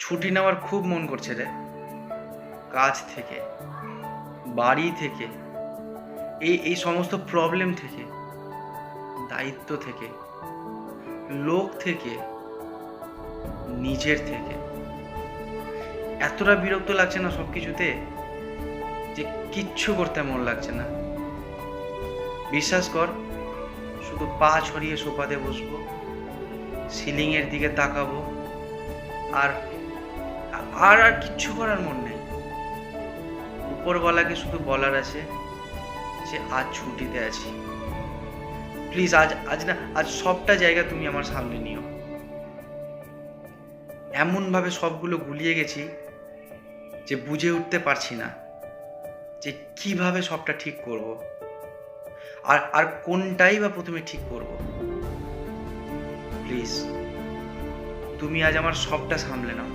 ছুটি নেওয়ার খুব মন করছে রে। কাজ থেকে, বাড়ি থেকে, এই সমস্ত প্রবলেম থেকে, দায়িত্ব থেকে, লোক থেকে, নিজের থেকে এতটা বিরক্ত লাগছে না সব কিছুতে যে কিচ্ছু করতে মন লাগছে না। বিশ্বাস কর, শুধু পা ছড়িয়ে সোফাতে বসবো, সিলিংয়ের দিকে তাকাবো, আর আর আর কিচ্ছু করার মন নেই। উপরওয়ালাকে শুধু বলার আছে যে আজ ছুটিতে আছি, প্লিজ আজ সবটা জায়গা তুমি আমার সামনে নিও। এমনভাবে সবগুলো গুলিয়ে গেছি যে বুঝে উঠতে পারছি না যে কিভাবে সবটা ঠিক করব, আর কোনটাই বা প্রথমে ঠিক করব। প্লিজ তুমি আজ আমার সবটা সামলে নাও।